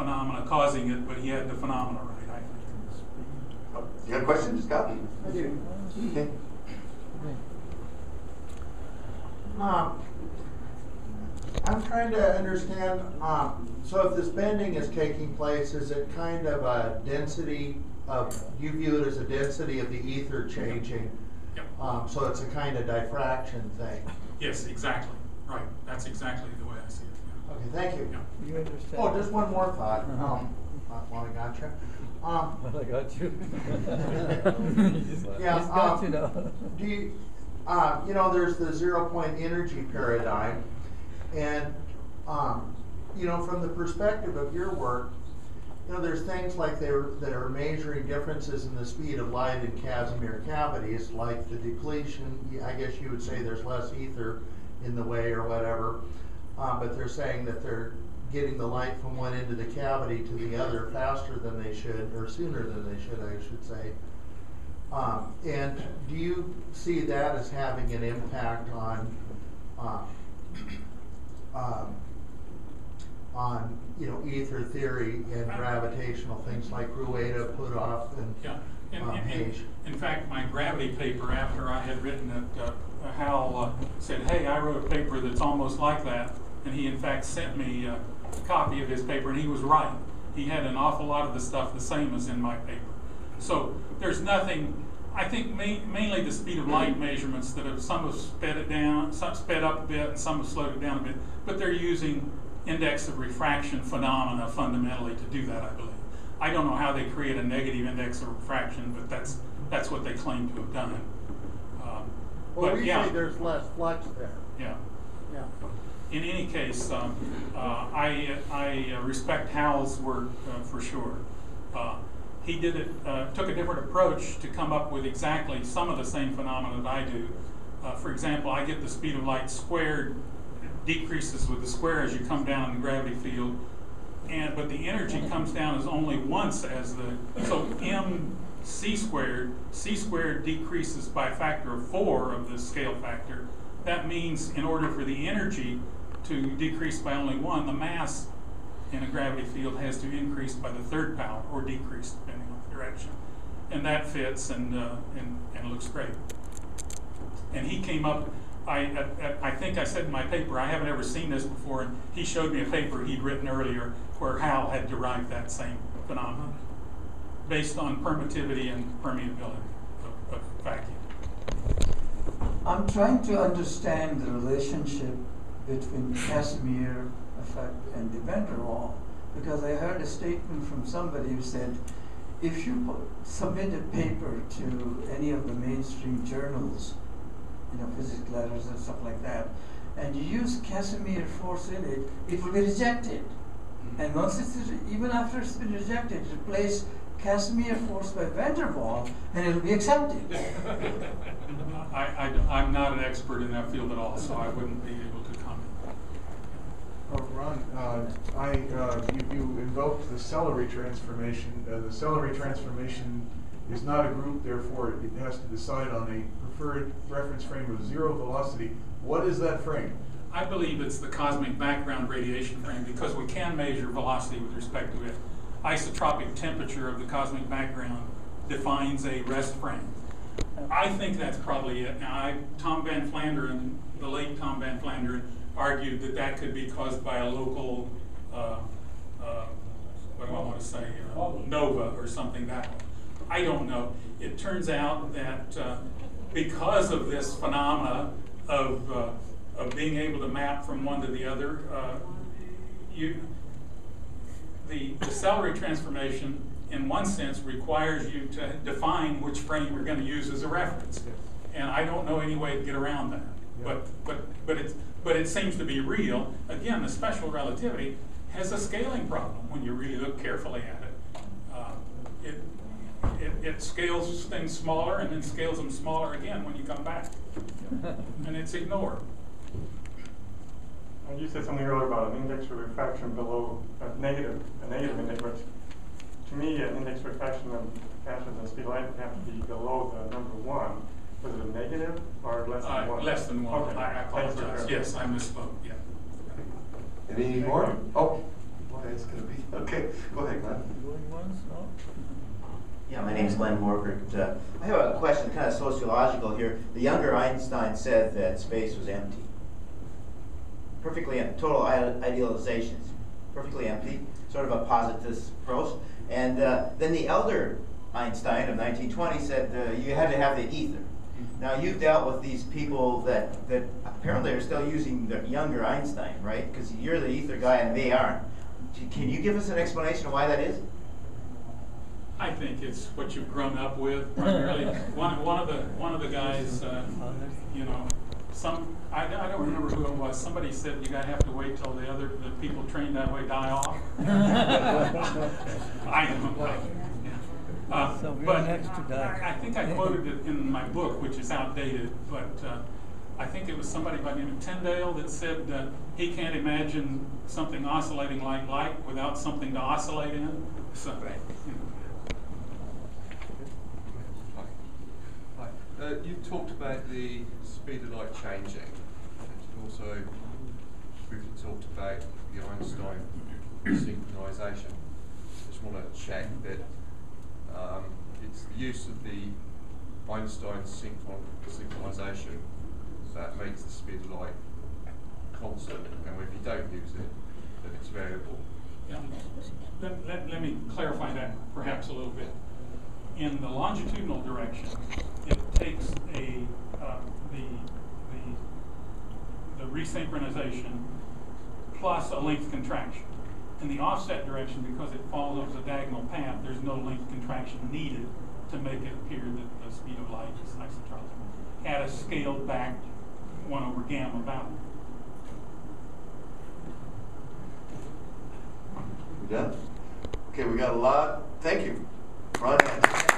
phenomena causing it, but he had the phenomena right. You got a question, Scott? I do. Okay. I'm trying to understand, so if this bending is taking place, is it kind of a density of, you view it as a density of the ether changing? Yep. So it's a kind of diffraction thing? Yes, exactly. Right. That's exactly the way I see it. Yeah. Okay, thank you. Yeah. You understand? Oh, just one more thought. While I got you. I got you. Yeah, He's got you now. Do you, you know, there's the 0-point energy paradigm, and you know, from the perspective of your work, you know, there's things like that are measuring differences in the speed of light in Casimir cavities, like the depletion. I guess you would say there's less ether in the way or whatever, but they're saying that they're getting the light from one end of the cavity to the other faster than they should, or sooner than they should, I should say. And do you see that as having an impact on you know, ether theory and gravitational things like Rueda, Puthoff, and Hage? In fact, my gravity paper, after I had written it, Hal said, "Hey, I wrote a paper that's almost like that," and he in fact sent me a copy of his paper, and he was right. He had an awful lot of the stuff the same as in my paper. So there's nothing. I think mainly the speed of light measurements that some have sped it down, some sped up a bit, and some have slowed it down a bit. But they're using index of refraction phenomena fundamentally to do that, I believe. I don't know how they create a negative index of refraction, but that's what they claim to have done. Well, we yeah. say there's less flux there. Yeah. Yeah. In any case, I respect Hal's work for sure. He did it, took a different approach to come up with exactly some of the same phenomena that I do. For example, I get the speed of light squared, it decreases with the square as you come down in the gravity field, but the energy comes down as only once as so c squared decreases by a factor of 4 of the scale factor. That means in order for the energy to decrease by only 1, the mass in a gravity field has to increase by the 3rd power, or decrease depending on the direction. And that fits and looks great. And he came up, I think I said in my paper, I haven't ever seen this before, and he showed me a paper he'd written earlier where Hal had derived that same phenomenon based on permittivity and permeability of vacuum. I'm trying to understand the relationship between Casimir effect and the van der Waal, because I heard a statement from somebody who said, if you submit a paper to any of the mainstream journals, you know, physics letters and stuff like that, and you use Casimir force in it, it will be rejected. And once it's, even after it's been rejected, replace Casimir force by van der Waal, and it'll be accepted. I'm not an expert in that field at all, so I wouldn't be able to comment. Ron, you invoked the celery transformation. The celery transformation is not a group, therefore it has to decide on a preferred reference frame of 0 velocity. What is that frame? I believe it's the cosmic background radiation frame, because we can measure velocity with respect to it. Isotropic temperature of the cosmic background defines a rest frame. I think that's probably it. Now, Tom Van Flanderen, the late Tom Van Flanderen, argued that that could be caused by a local, what do I want to say, nova or something that way. I don't know. It turns out that because of this phenomena of being able to map from one to the other, the celery transformation, in one sense, requires you to define which frame you're going to use as a reference. And I don't know any way to get around that. Yeah. But it seems to be real. Again, the special relativity has a scaling problem when you really look carefully at it. It scales things smaller and then scales them smaller again when you come back. And it's ignored. You said something earlier about an index of refraction below a negative index, which to me an index of refraction of faster than speed of light would have to be below the number 1. Was it a negative or less than 1? Less than 1. Okay. I apologize. Yes, I misspoke. Yeah. Any more? Oh, go It's gonna be, okay, go ahead, Glenn. Going once, no? Yeah, my name is Glenn Morgert. I have a question, kind of sociological here. The younger Einstein said that space was empty. Perfectly empty, total idealizations. Perfectly empty, sort of a positivist approach. And then the elder Einstein of 1920 said you had to have the ether. Now you've dealt with these people that apparently are still using the younger Einstein, right? Because you're the ether guy and they aren't. Can you give us an explanation of why that is? I think it's what you've grown up with primarily. one of the guys, you know, I don't remember who it was. Somebody said you gotta have to wait till the people trained that way die off. I don't know. So we're But next to die. I think I quoted it in my book, which is outdated, but I think it was somebody by the name of Tyndale that said he can't imagine something oscillating like light without something to oscillate in. So, you know. Hi. You talked about the speed of light changing, and you also briefly talked about the Einstein synchronization. Just want to check that it's the use of the Einstein synchronization that makes the speed of light constant, and if you don't use it, then it's variable. Yeah. Let me clarify that perhaps a little bit. In the longitudinal direction, it takes the resynchronization plus a length contraction. In the offset direction, because it follows a diagonal path, there's no length contraction needed to make it appear that the speed of light is isotropic at a scaled back 1/gamma value. We done? Okay, we got a lot. Thank you. Ron Hansen.